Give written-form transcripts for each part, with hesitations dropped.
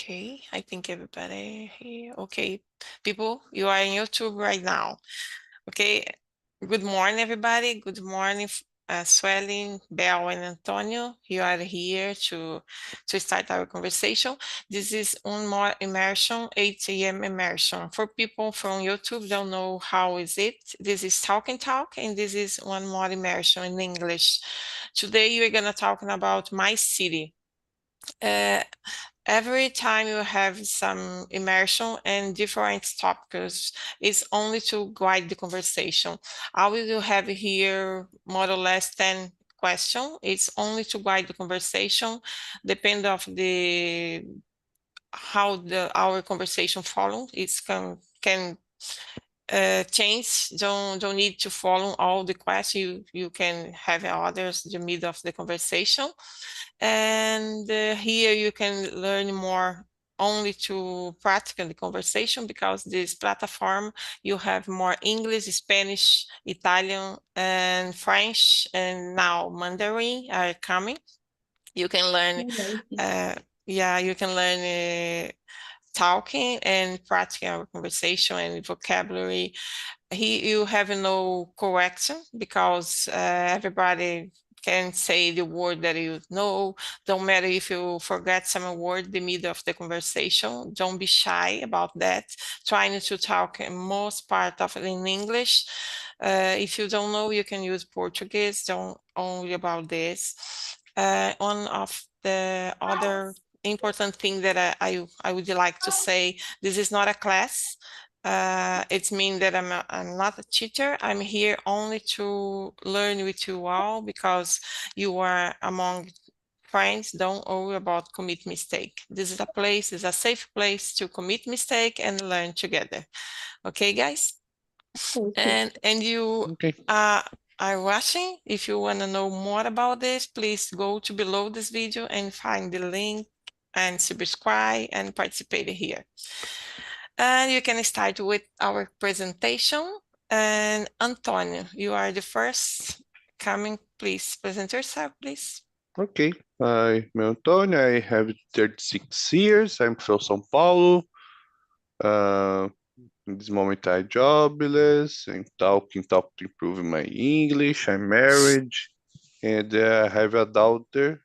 Okay, I think everybody here. Okay, people, you are in YouTube right now. Okay, good morning, everybody. Good morning, Swelling, Bel, and Antonio. You are here to start our conversation. This is one more immersion, 8 a.m. immersion. For people from YouTube don't know how is it. This is Talk and Talk, and this is one more immersion in English. Today we're gonna talking about my city. Every time you have some immersion and different topics, it's only to guide the conversation. I will have here more or less 10 questions. It's only to guide the conversation, depend of the how our conversation follow. It can change. Don't need to follow all the questions. You can have others in the middle of the conversation. And here you can learn more only to practice the conversation, because this platform you have more English, Spanish, Italian, and French, and now Mandarin are coming. You can learn, you can learn talking and practicing our conversation and vocabulary. You have no correction, because everybody can say the word that you know. Don't matter if you forget some word in the middle of the conversation. Don't be shy about that. Trying to talk in most part of it in English. If you don't know, you can use Portuguese. Don't only about this. One of the other important thing that I would like to say, this is not a class. It means that I'm not a teacher. I'm here only to learn with you all, because you are among friends. Don't worry about commit mistake. This is a place, is a safe place to commit mistake and learn together. Okay, guys? And you Okay. are watching. If you want to know more about this, please go to below this video and find the link and subscribe and participate here. And you can start with our presentation. And Antonio, you are the first coming. Please present yourself, please. Okay. I'm Antônio. I have 36 years. I'm from São Paulo. In this moment, I'm jobless and talking to improve my English. I'm married and I have a daughter.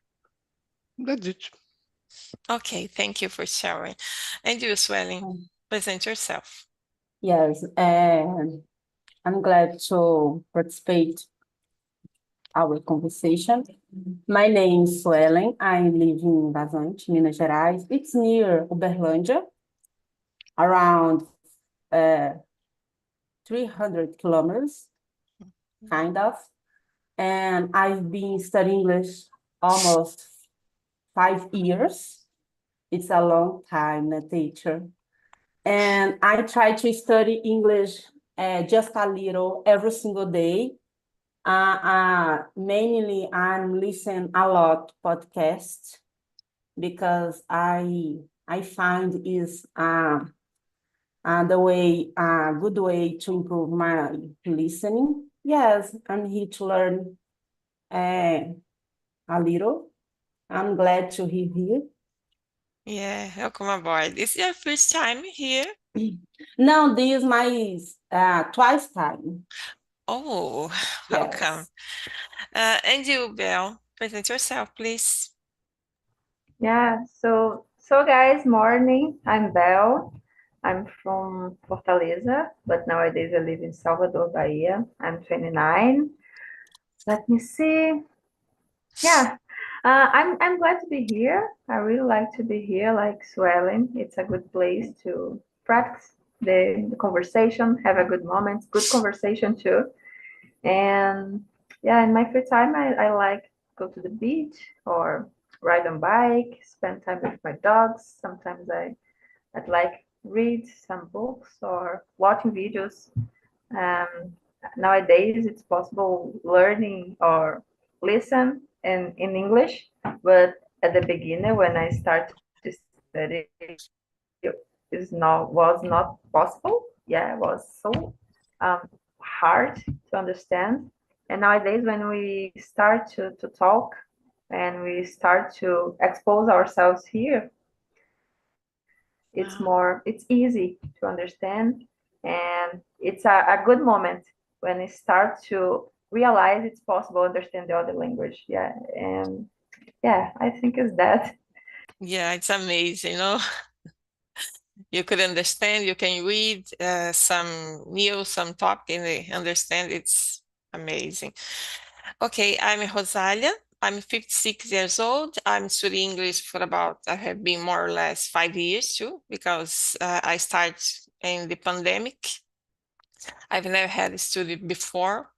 That's it. Okay, thank you for sharing. And you, Swelling, present yourself. Yes, I'm glad to participate our conversation. My name is Suelen. I live in Vazante, Minas Gerais. It's near Uberlândia, around 300 kilometers, kind of. And I've been studying English almost 5 years. It's a long time, a teacher. And I try to study English just a little every single day. Mainly, I'm listening a lot podcasts, because I find is the way good way to improve my listening. Yes, I'm here to learn a little. I'm glad to be here. Yeah, welcome aboard. This is your first time here? No, this is my twice time. Oh, Yes. welcome. And you, Belle, present yourself, please. Yeah, so guys, morning. I'm Belle. I'm from Fortaleza, but nowadays I live in Salvador, Bahia. I'm 29. Let me see. Yeah, I'm glad to be here. I really like to be here, like Swelling. It's a good place to practice the conversation, have a good moment, good conversation too. And yeah, in my free time, I like go to the beach or ride on bike, spend time with my dogs. Sometimes I'd like read some books or watching videos. Um, Nowadays, it's possible learning or listen in English, but at the beginning, when I started to study, was not possible. Yeah, it was so hard to understand. And nowadays, when we start to talk and we start to expose ourselves here, it's easy to understand, and it's a good moment when you start to realize it's possible to understand the other language. Yeah, and yeah, I think it's that. Yeah, it's amazing, you know. You could understand, you can read some news, some topic, and they understand. It's amazing. Okay, I'm Rosalia. I'm 56 years old. I'm studying English for about, I have been more or less 5 years too, because I started in the pandemic. I've never had a study before.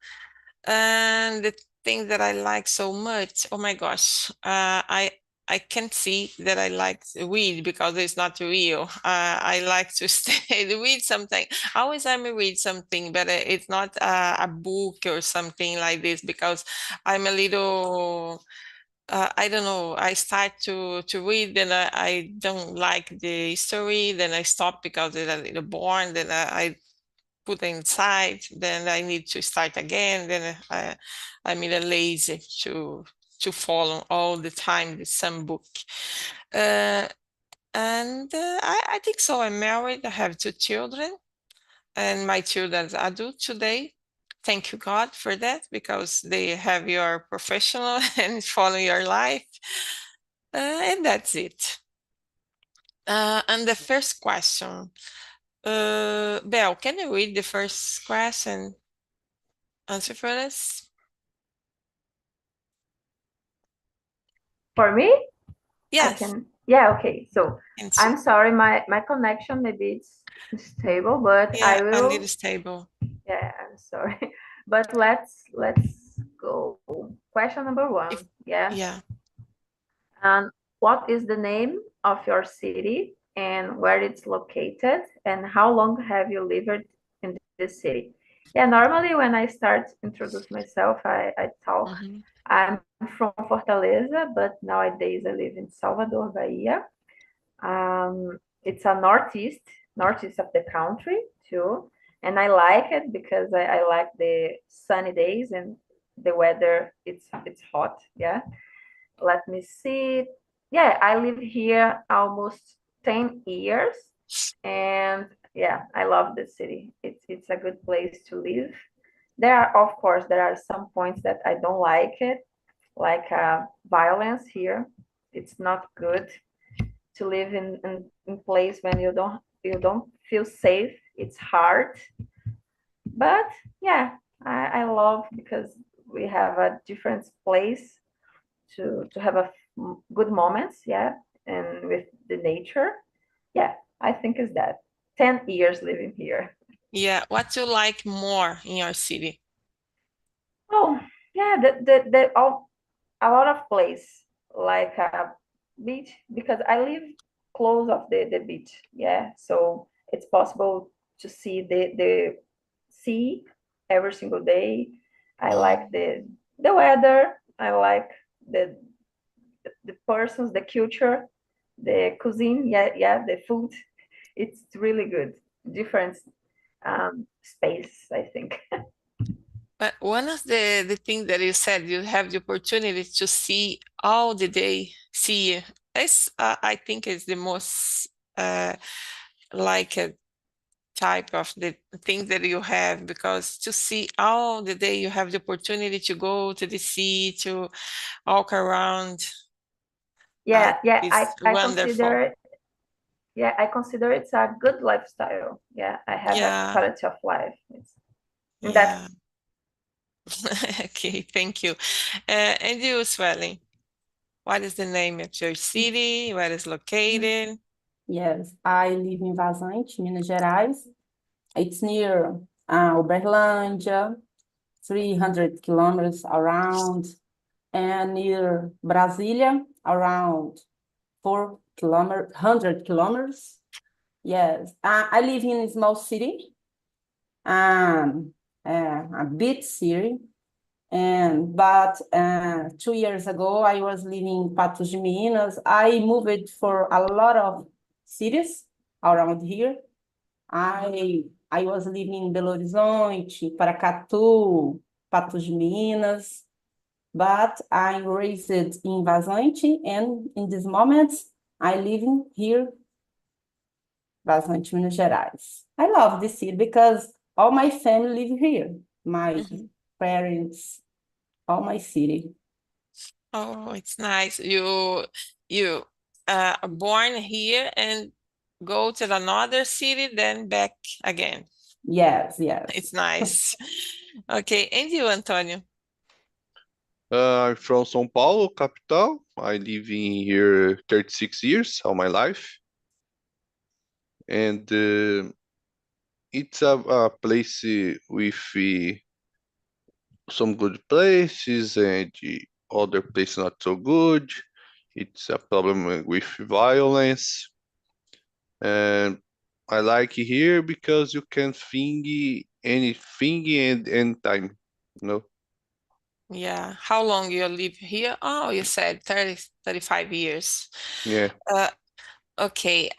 And the thing that I like so much, oh my gosh, I can see that I like to read because it's not real. I like to stay to read something. Always I'm read something, but it's not a book or something like this because I'm a little. I don't know. I start to read, then I don't like the story. Then I stop because it's a little boring. Then I put inside, then I need to start again. Then I'm a little lazy to follow all the time the same book. Uh, and I think so. I'm married. I have 2 children, and my children are adult today. Thank you, God, for that, because they have your professional and follow your life. And that's it. And the first question, Belle, can you read the first question? Answer for us? For me, I Yes. can. Yeah, okay. So Answer. I'm sorry, my connection maybe it's stable, but Yeah, I a little will. stable. Yeah, I'm sorry, but let's go. Question number If one. Yeah. yeah. And what is the name of your city and where it's located, and how long have you lived in this city? Yeah, normally when I start introduce myself, I talk. Mhm. I'm from Fortaleza, but nowadays I live in Salvador, Bahia. It's a northeast of the country too, and I like it because I like the sunny days and the weather. It's hot. Yeah, let me see. Yeah, I live here almost 10 years, and yeah, I love the city. It's a good place to live. Of course, there are some points that I don't like it, like violence here. It's not good to live in place when you don't feel safe. It's hard, but yeah, I love because we have a different place to have a good moments, yeah, and with the nature. Yeah, I think is that 10 years living here. Yeah. What you like more in your city? Oh, yeah, the all a lot of place like a beach because I live close of the beach. Yeah, so it's possible to see the sea every single day. I like Mm. the weather. I like the the persons, the culture, the cuisine. Yeah, yeah, the food. It's really good. Different space, I think. But one of the things that you said, you have the opportunity to see all the day, see. It's, I think is the most uh, like a type of the thing that you have because to see all the day you have the opportunity to go to the sea to walk around. Yeah, yeah. It's I wonderful. consider yeah, I consider it's a good lifestyle. Yeah, I have a Yeah, quality of life. And that's yeah. Okay, thank you. And you, Swelling, what is the name of your city? Where is located? Yes, I live in Vazante, Minas Gerais. It's near Uberlândia, 300 kilometers around, and near Brasília, around 100 kilometers. Yes, I live in a small city, um, a big city, but 2 years ago I was living in Patos de Minas. I moved for a lot of cities around here. I was living in Belo Horizonte, Paracatu, Patos de Minas, but I'm raised in Vazante, and in this moment I live in here Vazante, Minas Gerais. I love this city because all my family live here. My parents, all my city. Oh, it's nice. You are born here and go to another city, then back again. Yes, yes. It's nice. Okay, and you, Antonio? I'm from São Paulo, capital. I live in here 36 years all my life. And it's a place with some good places and other places not so good. It's a problem with violence. And I like here because you can think anything and anytime, you know? Yeah. How long you live here? Oh, you said 35 years. Yeah. Okay,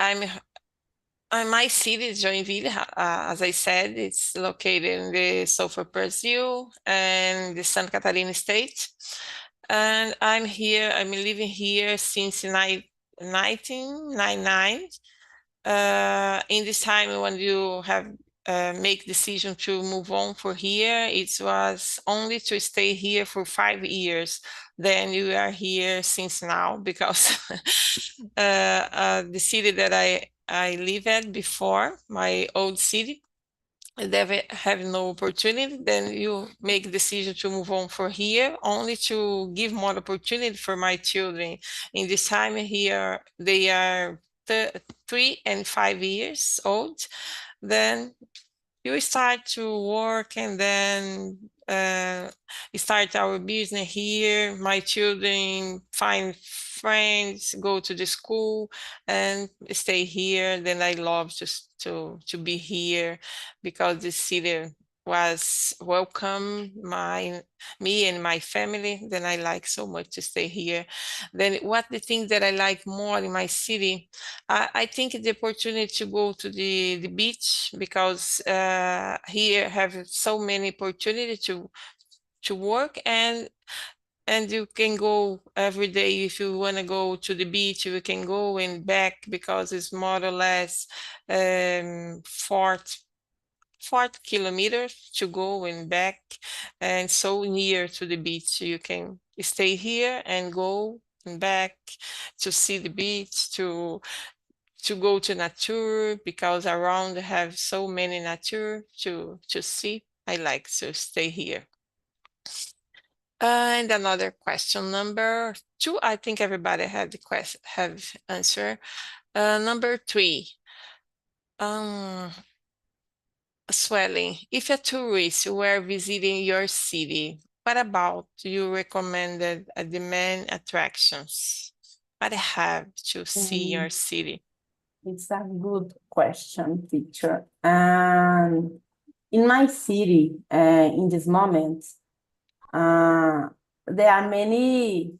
my city is Joinville. As I said, it's located in the south of Brazil and the Santa Catarina state. And I'm living here since 1999. In this time when you have make decision to move on for here, it was only to stay here for 5 years. Then you are here since now because the city that I live at before, my old city, they have no opportunity, then you make decision to move on for here only to give more opportunity for my children. In this time here, they are 3 and 5 years old. Then you start to work and then start our business here. My children find friends, go to the school and stay here. Then I love to be here because the city was welcome me and my family. Then I like so much to stay here. Then what the thing that I like more in my city, I think the opportunity to go to the beach because here have so many opportunity to work and you can go every day if you want to go to the beach. You can go and back because it's more or less 4 kilometers to go and back, and so near to the beach. You can stay here and go and back to see the beach, to go to nature because around have so many nature to see. I like to stay here. And another question, number 2. I think everybody have the question have answer. Number 3. Swelling. If a tourist were visiting your city, what about you recommended the main attractions? What I have to see in your city? It's a good question, teacher. And in my city, in this moment, there are many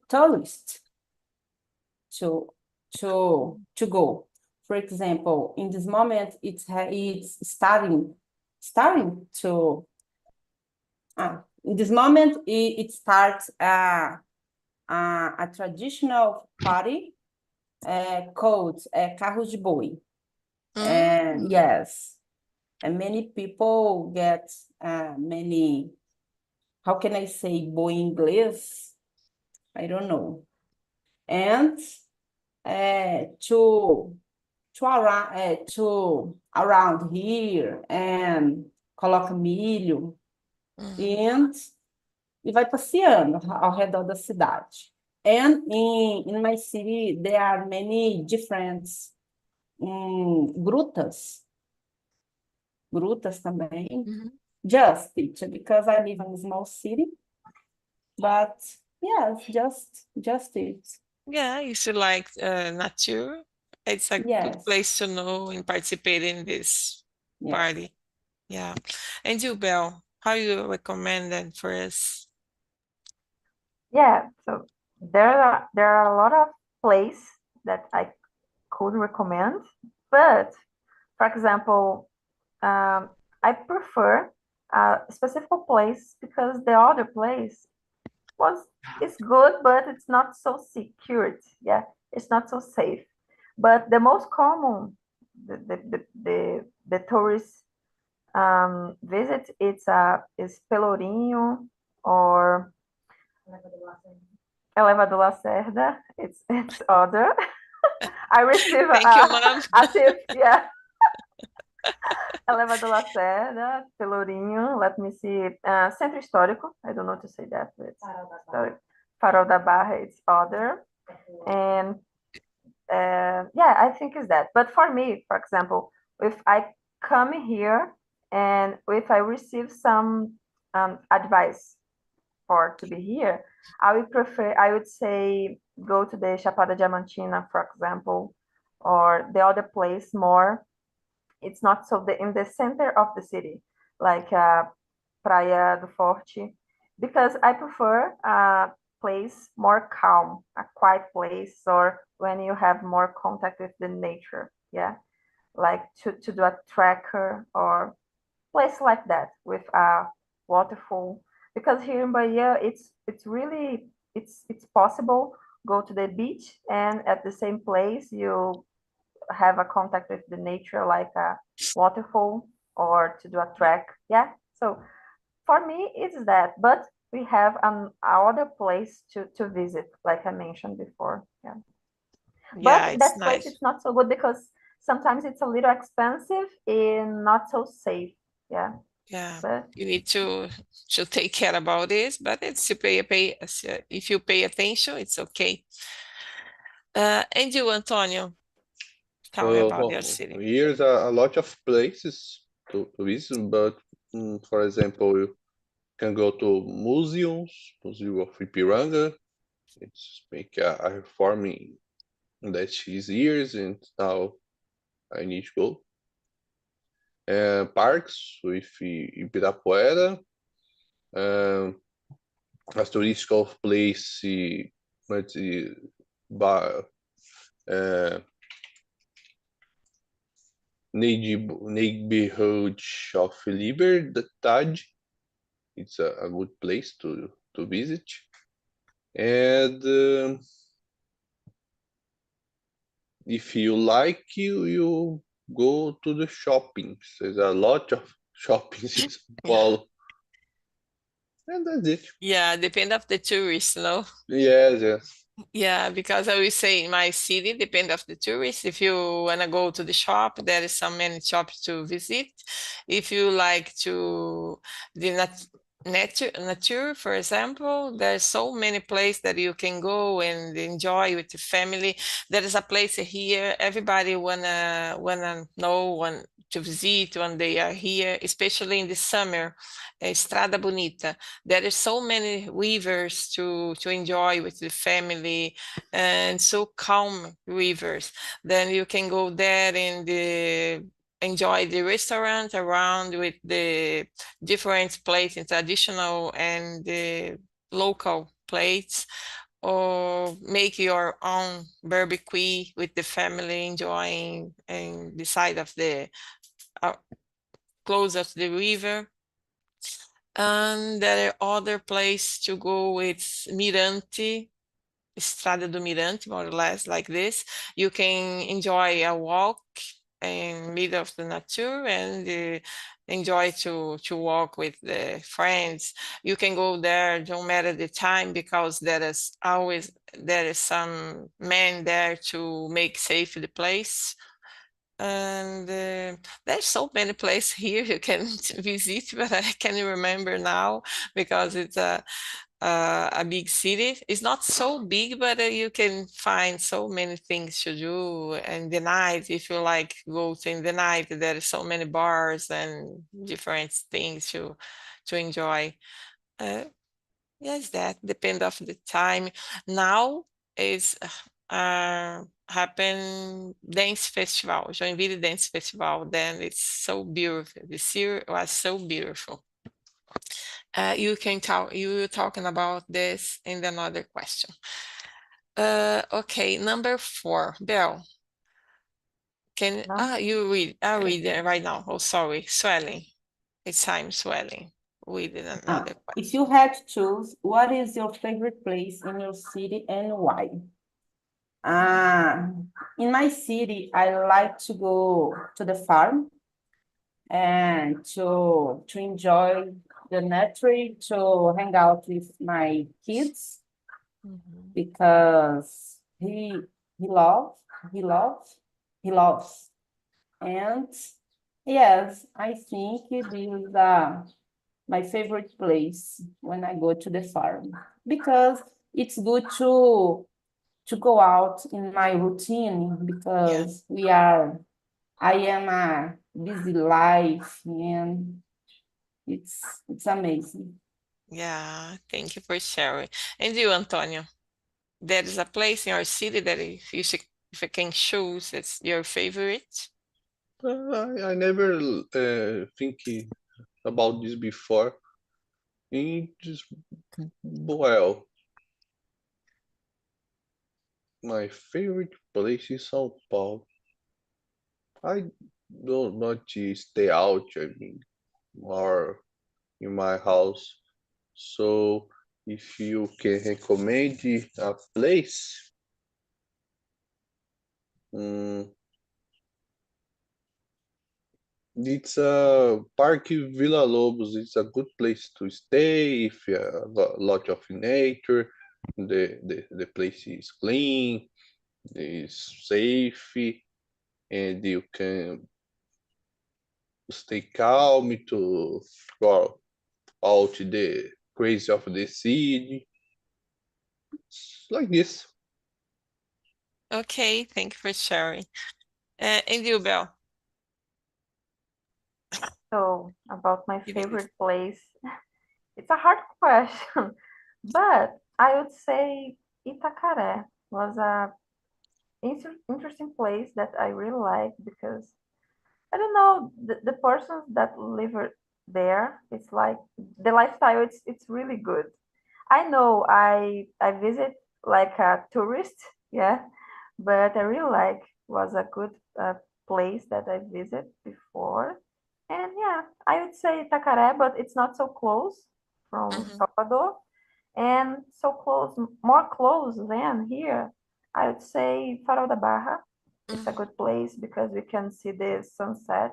tourists to go. For example, in this moment, it's starting to. In this moment, it starts a traditional party called Carros de Boi. And yes, and many people get many, how can I say boi in Inglês? I don't know. And to around here and coloca milho e vai passeando ao redor da cidade. And in my city, there are many different grutas também. Just teacher, because I live in a small city. But yes, just it. Yeah, if you like nature, it's a good Yes. place to know and participate in this party. Yeah. And you, Belle, how you recommend that for us? Yeah, so there are a lot of places that I could recommend, but for example, I prefer a specific place because the other place is good, but it's not so secured. Yeah, it's not so safe. But the most common, the tourist visit, is Pelourinho or Elevador Lacerda. It's other. I receive Thank you, mom. a tip, yeah. Elevador Lacerda, Pelourinho, let me see, Centro Histórico, I don't know to say that, but it's historic. Farol da Barra, it's other. And yeah, I think it's that. But for me, for example, if I come here and if I receive some advice for to be here, I would say go to the Chapada Diamantina, for example, or the other place more. It's not so in the center of the city, like Praia do Forte, because I prefer a place more calm, a quiet place, or when you have more contact with the nature. Yeah, like to do a tracker or place like that with a waterfall. Because here in Bahia, it's really it's possible go to the beach and at the same place you have a contact with the nature like a waterfall or to do a trek. Yeah. So for me, it's that. But we have another place to visit, like I mentioned before. Yeah. Yeah, But it's that place nice. it's not so good because sometimes it's a little expensive and not so safe. Yeah. Yeah, But you need to take care about this, but it's to pay if you pay attention, it's okay. And you, Antonio, tell me about your city. Here's a lot of places to visit, but for example, you can go to Museum of Ipiranga. It's make a reforming that these years, and now I need to go. Parks with Ibirapuera, a turístico place, but neighborhood of Liberdade. It's a good place to visit. And if you like, you go to the shoppings. There's a lot of shoppings in São Yeah. Paulo. And that's it. Yeah, depend of the tourists, no? Yes, yes. Yeah, because I will say in my city, depend of the tourists. If you wanna go to the shop, there is so many shops to visit. If you like to the nature, for example, there's so many places that you can go and enjoy with the family. There is a place here everybody wanna know when to visit when they are here, especially in the summer. Estrada Bonita. There is so many rivers to enjoy with the family and so calm rivers. Then you can go there and enjoy the restaurant around with the different plates and traditional and the local plates, or make your own barbecue with the family enjoying and the side of the close of the river. And there are other place to go with Mirante, Estrada do Mirante, more or less like this. You can enjoy a walk in middle of the nature and enjoy to walk with the friends. You can go there, don't matter the time, because there is some man there to make safe the place. And there's so many places here you can visit, but I can't remember now because it's a big city. It's not so big, but you can find so many things to do. And the night, if you like go to in the night, there are so many bars and different things to enjoy. Yes, that depend of the time. Now is happen dance festival, Joinville Dance Festival. Then it's so beautiful. This year was so beautiful. You were talking about this in another question. Okay, number 4, Bell. no. You read? I read it right now. Oh, sorry, swelling. It's time swelling. Read another If question. you had to choose, what is your favorite place in your city and why? in my city, I like to go to the farm and to enjoy the nature, to hang out with my kids Mhm. because he loves he loves he loves. And yes, I think it is my favorite place when I go to the farm because it's good to go out in my routine Yeah, because I am a busy life and it's amazing. yeah. Thank you for sharing. And you, Antonio, there is a place in your city that if you can choose, it's your favorite? I never think about this before. And just, well, my favorite place is São Paulo. I don't want to stay out, I mean, or in my house. So if you can recommend a place, mm, it's a Parque Villa Lobos. It's a good place to stay if you have a lot of nature. The place is clean, is safe, and you can stay calm to go out the crazy of the city. It's like this. Okay, thank you for sharing. And you, Belle? So about my You didn't. favorite place, it's a hard question, but I would say Itacaré was a interesting place that I really like because I don't know the persons that there. It's like the lifestyle. It's really good. I know I visit like a tourist, yeah, but I really like was a good place that I visit before, and yeah, I would say Itacaré, but it's not so close from Mhm, Salvador, and so close, more close than here. I would say Farol da Barra. It's a mhm. good place because we can see the sunset.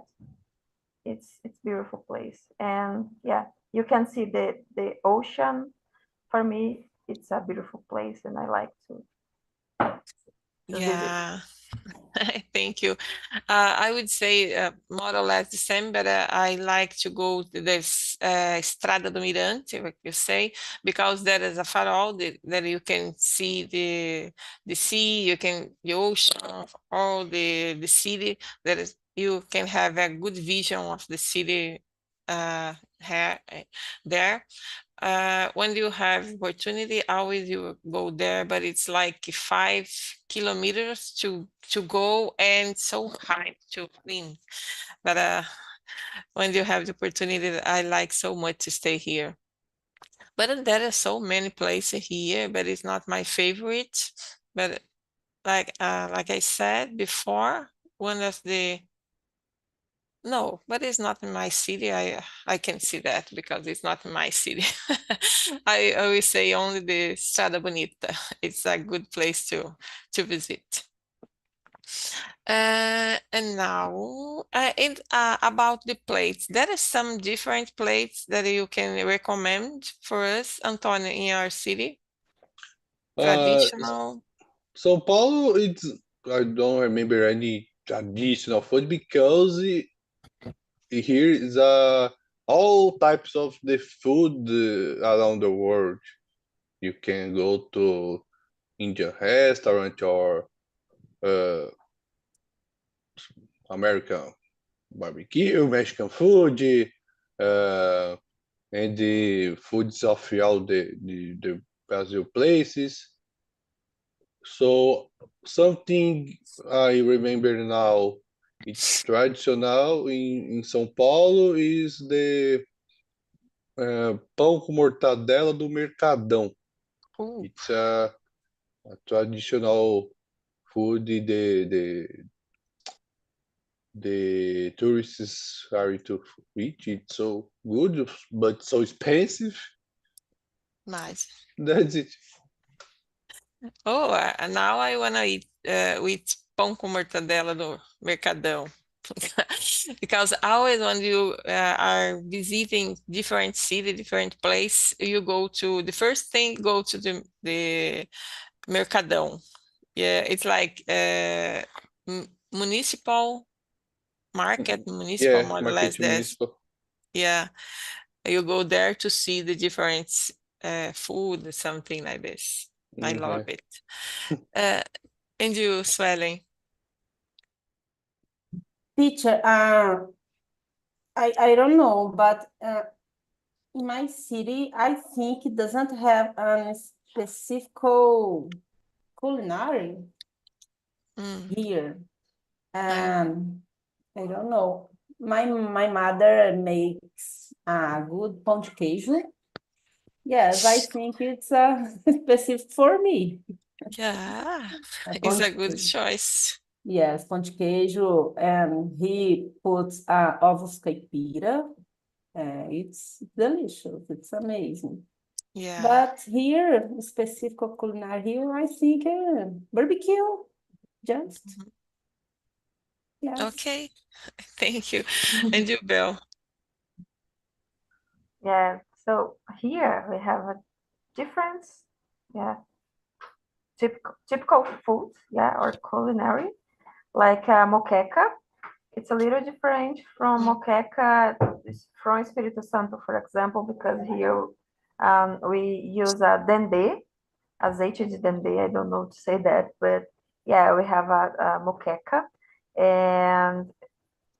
It's beautiful place, and yeah, you can see the ocean. For me, it's a beautiful place, and I like to visit. Yeah, thank you. I would say more or less the same, but I like to go to this Estrada do Mirante, like you say, because there is a farol that you can see the sea, you can the ocean, all the city. That is, you can have a good vision of the city here, there. When you have opportunity, always you go there, but it's like 5 kilometers to go and so high to clean. But when you have the opportunity, I like so much to stay here. But there are so many places here, but it's not my favorite. But like I said before, one of the no, but it's not in my city. I can see that because it's not in my city. I always say only the Strada Bonita. It's a good place to visit. And now, about the plates, there are some different plates that you can recommend for us, Antonio, in your city. Uh, Traditional. São Paulo, I don't remember any traditional food because here is all types of the food around the world. You can go to Indian restaurant or uh, American barbecue, Mexican food, uh, and the foods of all the Brazil places. So something I remember now, it's traditional in São Paulo is the pão com mortadela do Mercadão. Oh, It's a traditional food the tourists are to eat. It's so good, but so expensive. nice. That's it. Oh, now I wanna eat with pão com mortadela no Mercadão. Because always when you are visiting different city, different place, you go to the first thing, go to the Mercadão. Yeah, it's like municipal market, municipal, Yeah, more or less market this. municipal. Yeah, you go there to see the different food, something like this. I love Yeah. it. And you, Swelling? Teacher, I don't know, but in my city, I think it doesn't have a specific culinary Mm. here. Yeah. I don't know. My mother makes a good pão de queijo. Yes, I think it's specific for me. Yeah, Pão it's de a good queijo. choice. Yes, pão de queijo, and he puts ovos caipira. It's delicious. It's amazing. Yeah. But here, specific culinary here, I think barbecue. Just Mhm. yes. Okay, thank you. And you, Bill? Yeah, so here we have a difference, yeah, typical food, yeah, or culinary, like moqueca. It's a little different from Mm. moqueca from Espírito Santo, for example, because here we use a dendê, azeite de dendê. I don't know to say that, but yeah, we have a moqueca and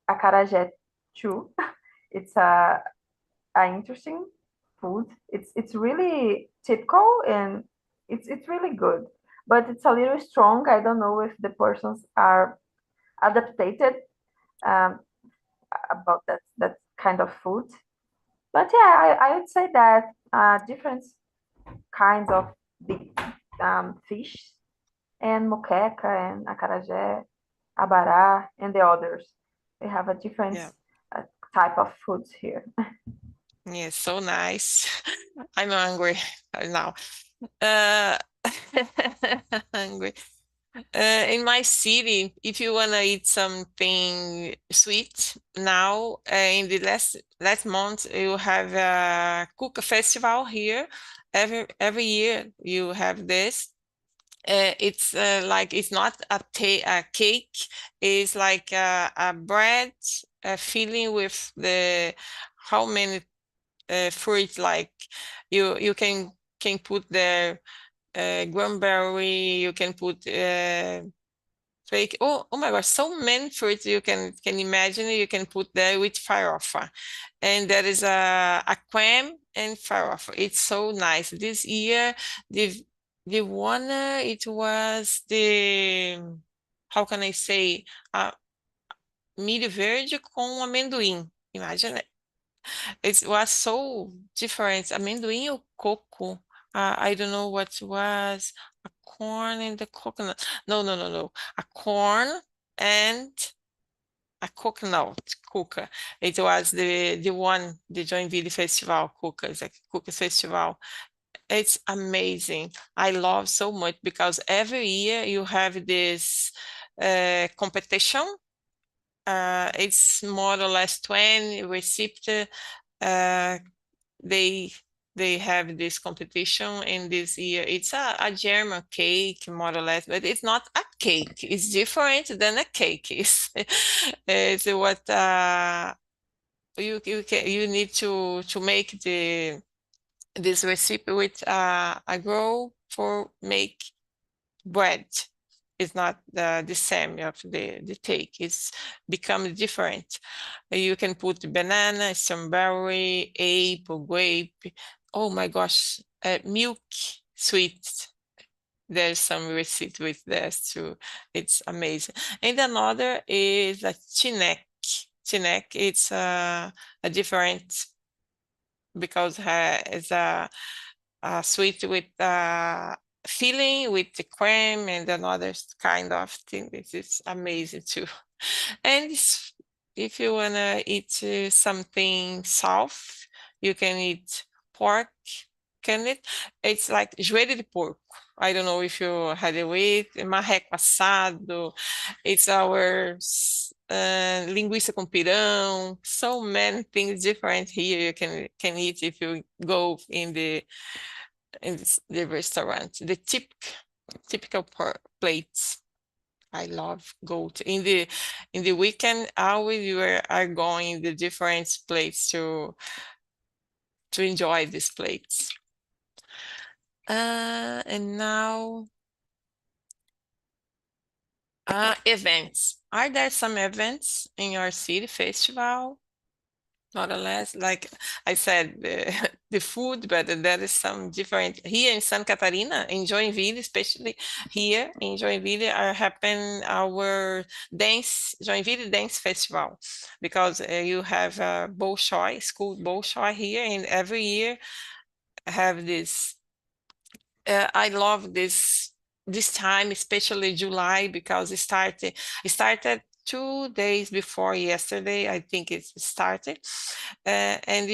acarajé too. It's a interesting food. It's really typical and it's really good, but it's a little strong. I don't know if the persons are adapted um, about that kind of food. But yeah, I would say that different kinds of big fish and moqueca and acarajé, abará, and the others. We have a different Yeah. type of foods here. Yeah, so nice. I'm hungry now. Uh, hungry. In my city, if you wanna eat something sweet now, in the last month, you have a Cuca festival here. Every year you have this. It's like it's not a cake. It's like a bread filling with the how many fruit like you can put there cranberry, you can put fake. Oh my gosh, so many fruits you can imagine you can put there with farofa. And there is a cream and farofa. It's so nice. This year, the winner, it was the, how can I say, milho verde com amendoim. Imagine it was so different. Amendoim or cocoa? I don't know what was. A corn and the coconut. No. A corn and a coconut cuca. It was the one, the Joinville Festival cuca. It's like cuca festival. It's amazing. I love so much because every year you have this competition. It's more or less 20 recipe uh, they they have this competition in this year. It's a German cake, more or less, but it's not a cake. It's different than a cake is. It's what you need to make this recipe with a girl for make bread. It's not the same of the cake. It's become different. You can put banana, strawberry, apple, grape. Oh my gosh, milk, sweet. There's some receipt with this too. It's amazing. And another is a chinek. Chinek, it's a different because it's a sweet with filling with the cream and another kind of thing. This is amazing too. And if you wanna eat something soft, you can eat pork can it? It's like joelho de porco. I don't know if you had it with marreco assado. It's our linguiça com pirão. So many things different here you can eat if you go in the restaurant. The typical plates. I love goat. In the weekend, always you are going the different plates to enjoy these plates. And now events. Are there some events in your city festival? More or less, like I said, the food, but there is some different here in Santa Catarina, in Joinville, especially here in Joinville, are happen our Joinville Dance Festival, because you have Bolshoi, school Bolshoi here, and every year have this. I love this time, especially July, because it started 2 days before yesterday. I think it started, and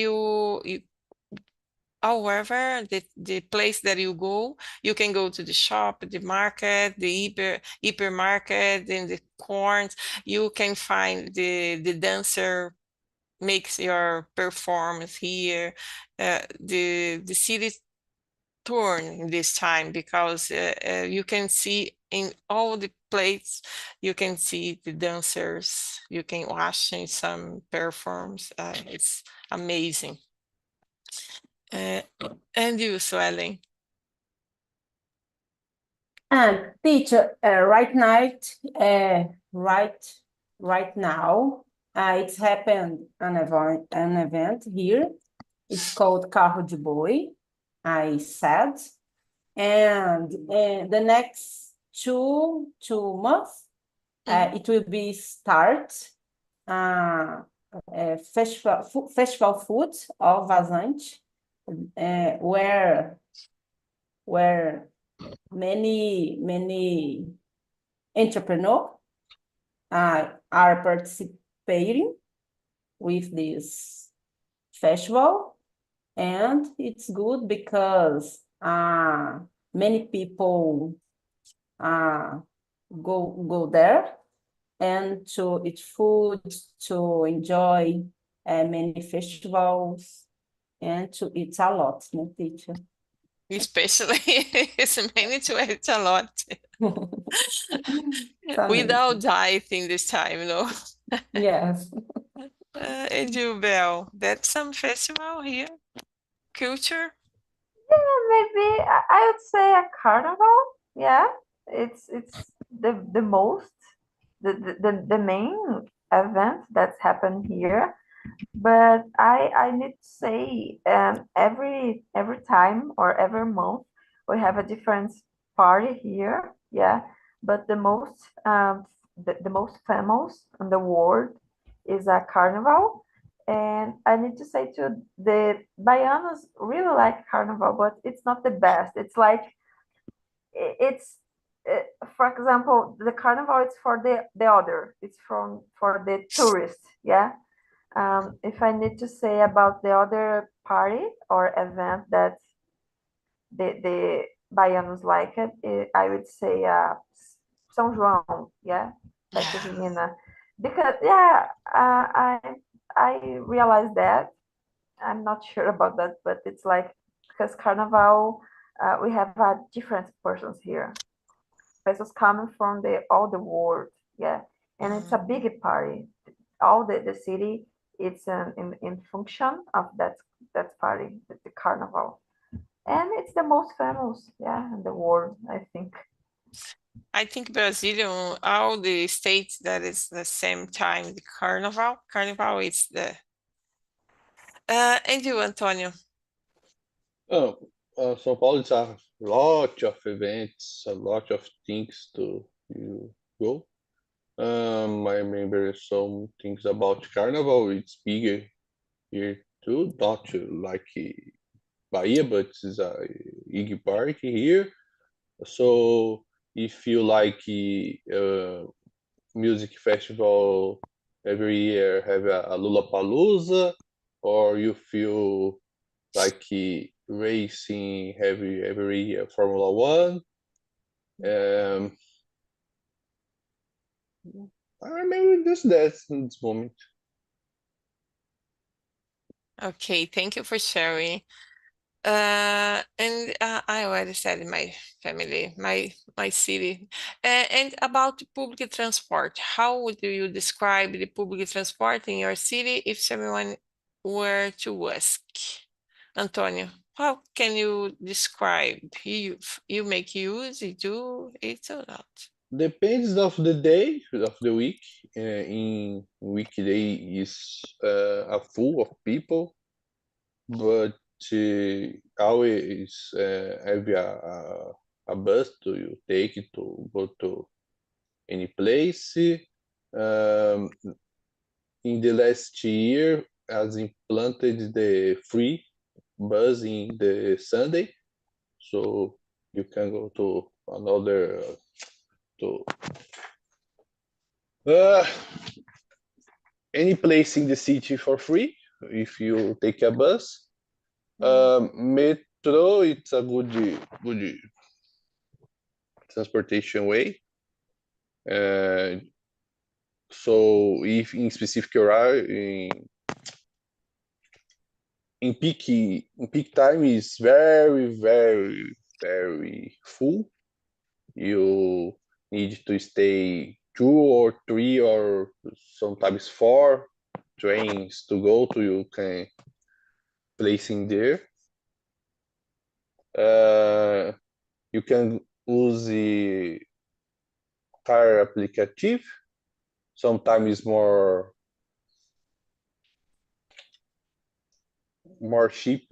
however, the place that you go, you can go to the shop, the market, the hypermarket, in the corns. You can find the dancer makes your performance here. The city turn in this time, because you can see in all the plates, you can see the dancers, you can watch in some performs. It's amazing. And you, Suelen? And teacher, right now, it's happened an event here. It's called Carro de Boi, I said, and the next two months, it will be start festival food of Vazante, where many entrepreneurs are participating with this festival, and it's good because many people go there and to eat food, to enjoy many festivals, and to eat a lot, no teacher? Especially, it's many to eat a lot. Somente. Without dieting this time, Yes. And you, Belle, that's some festival here, culture. Maybe I would say a carnival. Yeah, it's the most the main event that's happened here. But I need to say, every time or every month we have a different party here. Yeah, but the most famous in the world is a carnival. And I need to say too, the Baianos really like carnival, but it's not the best. It's like it's for example, the carnival is for the other. It's for the tourists. Yeah. If I need to say about the other party or event that the Baianos like I would say São João, yeah, Festa Junina, because yeah, I realized that. I'm not sure about that, but it's like because Carnival, we have different persons here, persons coming from all the world, yeah, and it's a big party. All the city, it's in function of that party, the Carnival, and it's the most famous, yeah, in the world, I think. I think Brazilian, all the states that is the same time, the carnival. Carnival is the. And you, Antonio? Oh, São Paulo is a lot of events, a lot of things to you go. I remember some things about Carnival. It's bigger here too, not like Bahia, but it's a big party here. So if you like music festival every year, have a Lollapalooza, or you feel like racing every year Formula One. I remember just that in this moment. Okay, thank you for sharing. I already said my family, my city. And about public transport, how would you describe the public transport in your city if someone were to ask? Antonio, how can you describe? You make use, you do it or not? Depends of the day of the week. In weekday is full of people, but always have a bus to you take to go to any place. Um, in the last year, has implanted the free bus in the Sunday, so you can go to another to uh, any place in the city for free if you take a bus. Metro, it's a good transportation way. So if in specific hour in peak time is very full. You need to stay 2 or 3 or sometimes 4 trains to go to you can place in there. You can use the car applicative. Sometimes more cheap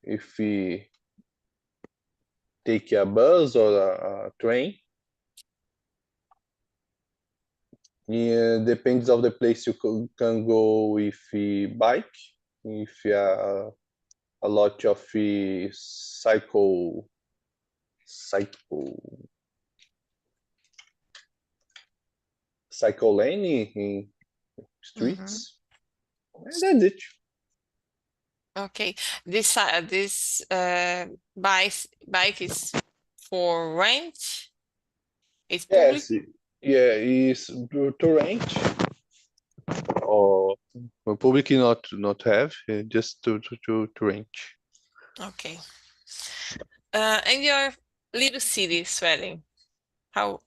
if we take a bus or a train. Yeah, depends of the place you can go with a bike. If a lot of cycle lane in streets. And that's it. Okay, this bike is for rent. It's public. Yes, yeah, is to rent or public not have just to rent. Okay. And your little city, Swelling, how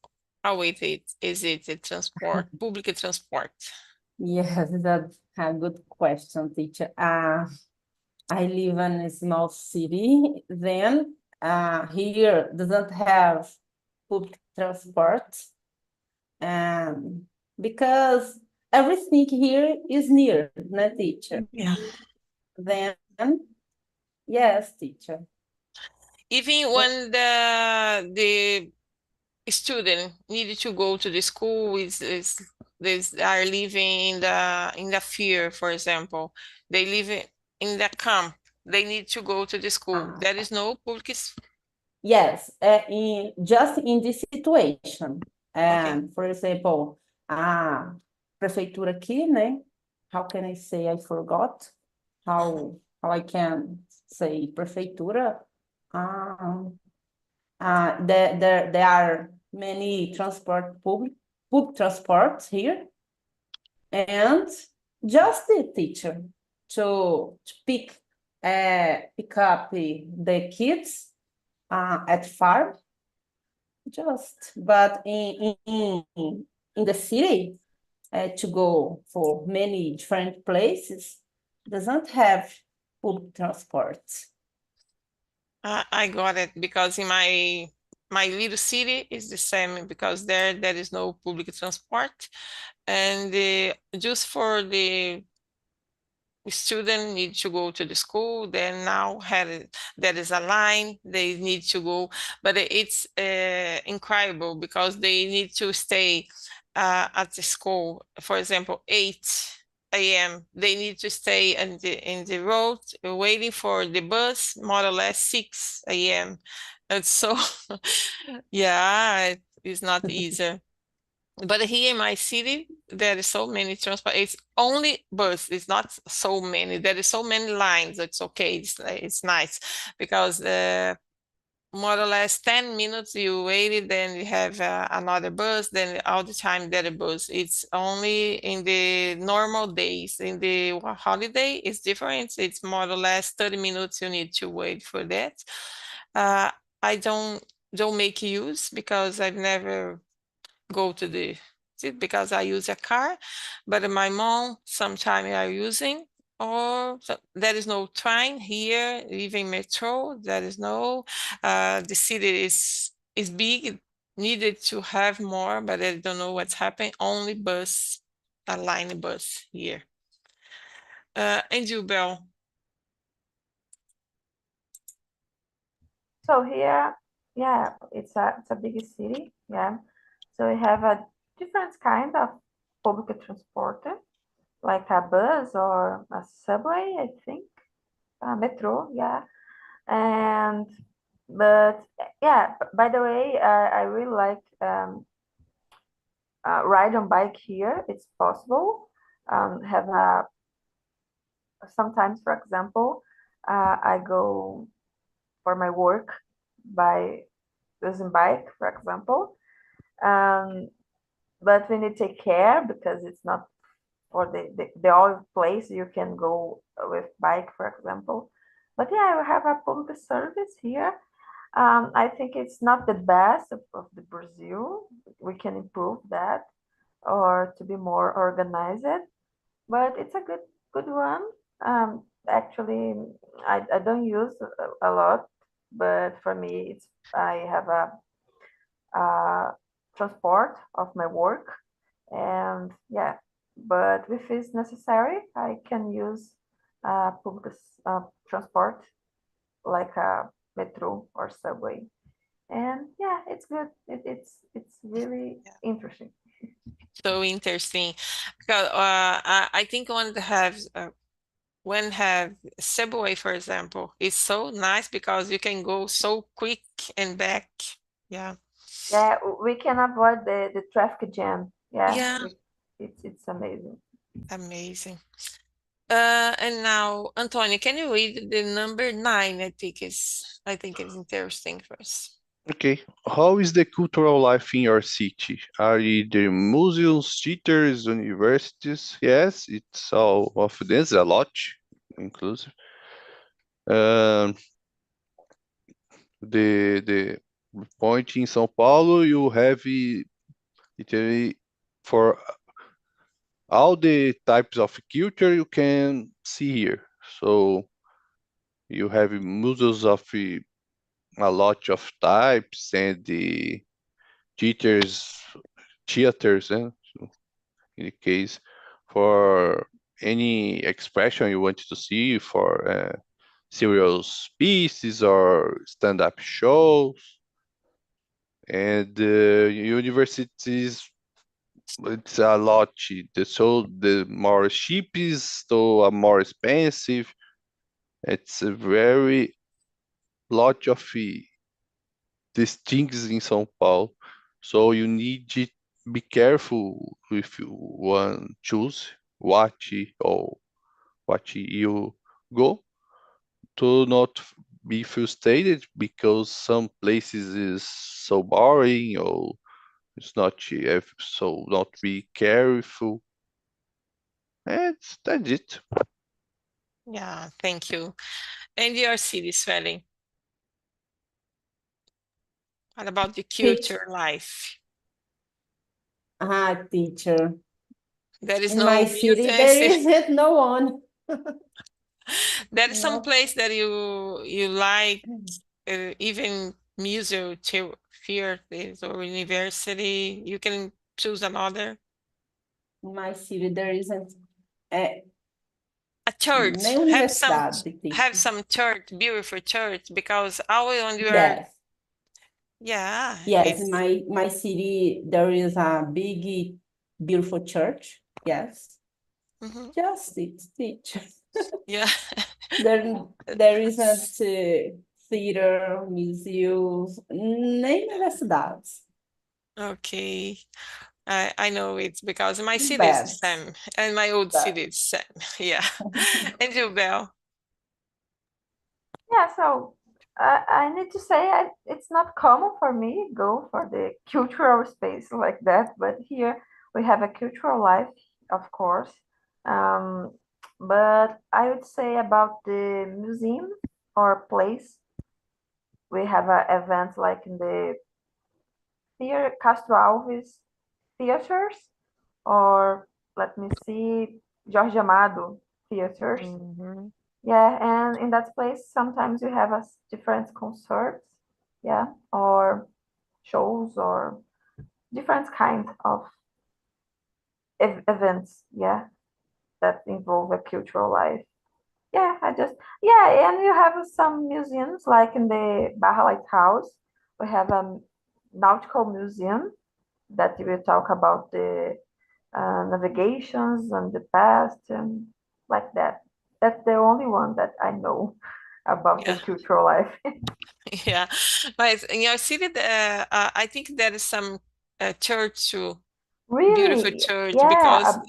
is it a transport, public transport? Yes, that's a good question, teacher. I live in a small city, then here doesn't have public transport, because everything here is near, no, teacher? Yeah. Then, yes, teacher. Even when the student needed to go to the school is they are living in the fear, for example, they live in the camp, they need to go to the school. There is no public. Yes, just in this situation. Okay. For example, a prefeitura aqui, né? How can I say I forgot? How I can say prefeitura? There are many public transports here, and just the teacher to pick up the kids at farm, but in the city, to go for many different places doesn't have public transport. I got it, because in my little city is the same, because there is no public transport, and just for the student need to go to the school, then now there is a line, they need to go, but it's incredible because they need to stay at the school, for example, 8 a.m. They need to stay in the road waiting for the bus, more or less 6 a.m. And so, yeah, it's not easy. But here in my city, there is so many transport. It's only bus. It's not so many. There is so many lines. It's okay. It's nice because more or less 10 minutes you waited, then you have another bus, then all the time there a bus. It's only in the normal days. In the holiday, it's different. It's more or less 30 minutes you need to wait for that. Uh, I don't make use because I've never go to the because I use a car, but my mom sometimes are using, or there is no train here, even metro, there is no, the city is big, needed to have more, but I don't know what's happening, only bus, a line bus here. And you, Bell? So here, yeah, it's a big city, yeah. So we have a different kind of public transport, like a bus or a subway, I think, a metro, yeah. And but yeah, by the way, I really like ride on bike here. It's possible. Have a sometimes, for example, I go for my work by using bike, for example. Um, but we need to take care because it's not for the all place you can go with bike, for example. But yeah, we have a public service here. I think it's not the best of the Brazil. We can improve that or to be more organized, but it's a good one. Actually, I don't use a lot, but for me, it's I have a transport of my work, and yeah, but if it's necessary, I can use public transport like a metro or subway, and yeah, it's good. It's really Yeah. interesting. So interesting because I think one that has when have subway, for example, is so nice because you can go so quick and back. Yeah. Yeah, we can avoid the traffic jam. Yeah, Yeah, it's amazing. amazing. And now, Antonio, can you read the number 9? I think it's interesting for us. Okay. How is the cultural life in your city? Are there museums, theaters, universities? Yes, it's all of this, a lot, inclusive. Um, the point in São Paulo, you have literally for all the types of culture you can see here. So you have museums of a lot of types and the theaters, in the case for any expression you want to see for serious pieces or stand-up shows. And universities, it's a lot. So the more cheap is, so more expensive. It's a very lot of these things in São Paulo. So you need to be careful if you want choose or what you go to not be frustrated because some places is so boring or it's not so not be careful. And that's it. Yeah, thank you. And your city, Swelling? What about the Teach, culture life? teacher. There is In my no city, music. there isn't no one. There is some No. place that you like, even museum, theaters or university. You can choose another. In my city, there isn't eh, A church. nem universidade, Have teacher. some church, beautiful church, because always when you are, Yes. yeah, Yes, in it's my city, there is a big, beautiful church. Yes. mhm, Just it, teacher. yeah. There isn't theater, museums, nem universidades. Okay. I know it because my It's city is the bad. same, and my old Bad. city is the same. Yeah. And you, Belle? Yeah, so I need to say it's not common for me go for the cultural space like that, but here we have a cultural life, of course. Um, but I would say about the museum or place, we have events like in the theater, Castro Alves theaters, or let me see, Jorge Amado theaters. Mhm. Yeah, and in that place, sometimes you have a different concerts, yeah, or shows or different kind of events, yeah, that involve a cultural life. Yeah, yeah, and you have some museums like in the Barra Lighthouse. We have a nautical museum that will talk about the navigations and the past and like that. That's the only one that I know about the Yeah. cultural life. Yeah. But in your city, I think there is some church too, beautiful Really? church, Yeah, because a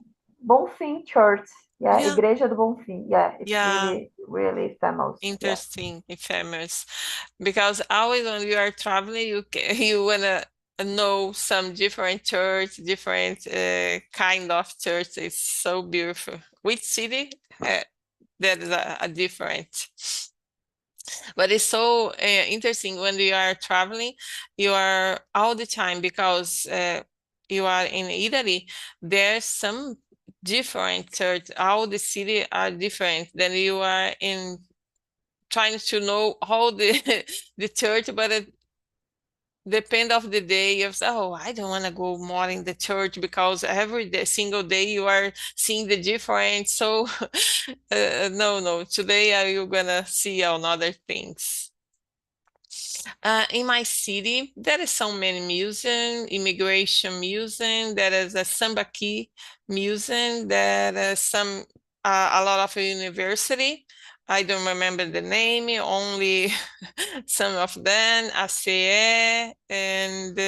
Bonfim Church. Yeah, yeah, Igreja do Bonfim. Yeah, it's yeah, really, really famous. Yeah. interesting and famous. Because always when you are traveling, you wanna know some different church, different kind of church. It's so beautiful. Which city? There is a different. But it's so interesting when you are traveling, you are all the time because you are in Italy, there's some different church, all the city are different than you are in trying to know all the the church, but it depend of the day of oh, I don't want to go more in the church because every day, single day you are seeing the difference. So no, today are you gonna see another things. In my city, there is so many museum, immigration museum, there is a Sambaqui museum, there is some a lot of university. I don't remember the name, only some of them, ACE, and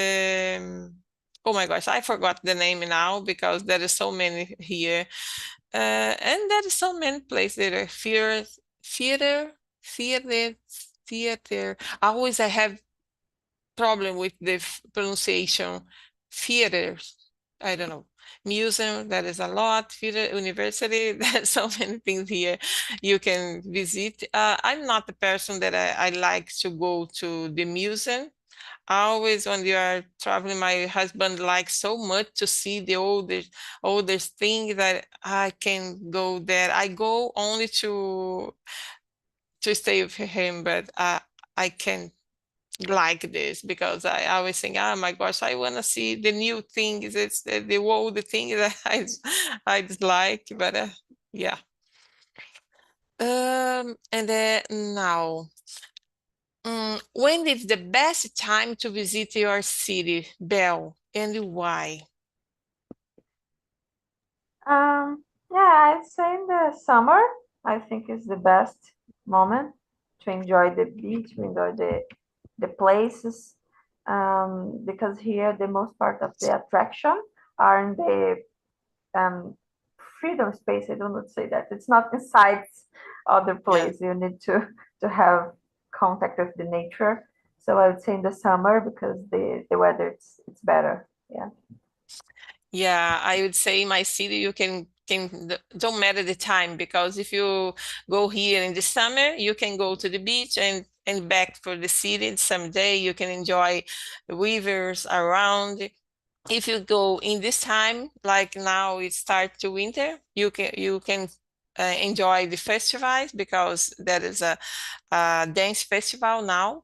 oh my gosh, I forgot the name now because there is so many here. And there is so many places. There are theater, theater, theater. Always I have problem with the pronunciation. Theaters, I don't know. Museum, that is a lot. Theater, university, there's so many things here you can visit. I'm not the person that I like to go to the museum. Always when you are traveling, my husband likes so much to see the oldest thing that I can go there. I go only to stay with him, but I can like this because I always think, oh my gosh, I want to see the new things. It's the old thing that I dislike, but yeah. And then now, when is the best time to visit your city, Belle, and why? Yeah, I'd say in the summer, I think is the best moment to enjoy the beach, to enjoy the places. Because here the most part of the attraction are in the um, freedom space. I don't want to say that. It's not inside other Yeah. place. You need to have contact with the nature. So I would say in the summer because the weather it's better. Yeah. Yeah, I would say in my city you can don't matter the time because if you go here in the summer, you can go to the beach and back for the city. Someday you can enjoy the rivers around. If you go in this time, like now it starts to winter, you can enjoy the festivals because there is a dance festival now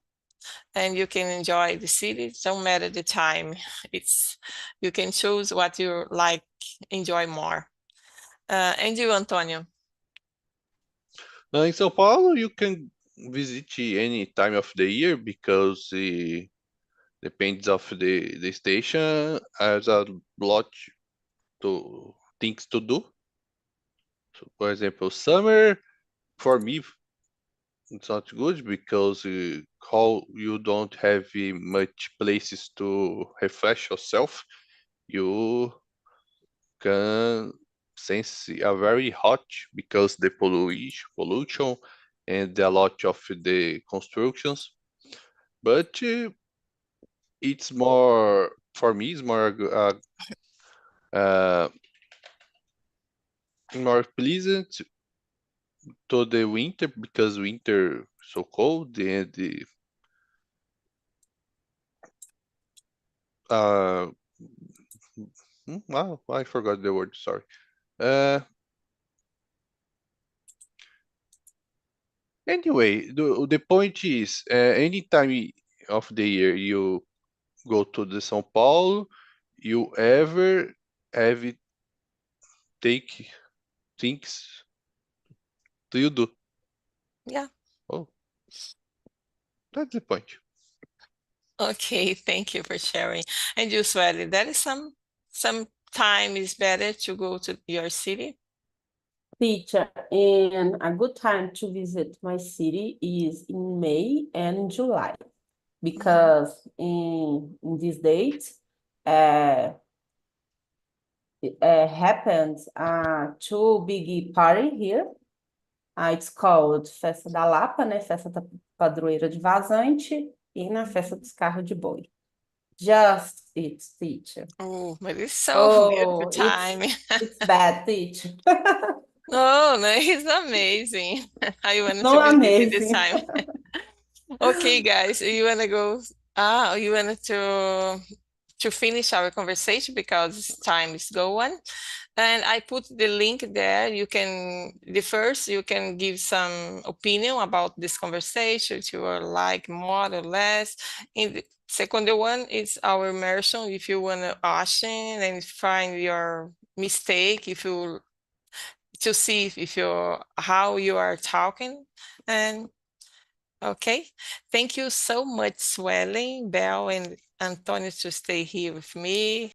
and you can enjoy the city. It don't matter the time. It's you can choose what you like, enjoy more. And you, Antonio? Now in São Paulo, you can visit any time of the year because depends of the station has a lot to things to do. So, for example, summer for me it's not good because how you don't have much places to refresh yourself. you can sense a very hot because the pollution and a lot of the constructions. But it's more, for me, it's uh, more pleasant to the winter because winter so cold and uh, wow, I forgot the word. Sorry. Uh, anyway, the point is, any time of the year you go to the São Paulo, you ever have it take things do you do? Yeah. Oh, that's the point. Okay, thank you for sharing. And you, Swelly, there is some time is better to go to your city? Teacher, and a good time to visit my city is in May and July, because in these dates, happens two big party here. It's called Festa da Lapa, né? Festa da Padroeira de Vazante e na Festa dos Carros de Boi. Just it, teacher. Oh, but it's so beautiful Oh, time. it's bad, teacher. Oh, no, it's amazing. I want No to visit it this amazing. time. Okay, guys, you wanna go? You wanted to finish our conversation because time is going. And I put the link there. You can give some opinion about this conversation, if you are like more or less. In the second one is our immersion. If you want to ask and find your mistake, if you to see if you how you are talking. And okay, thank you so much, Swelling, Belle, and Antonio to stay here with me.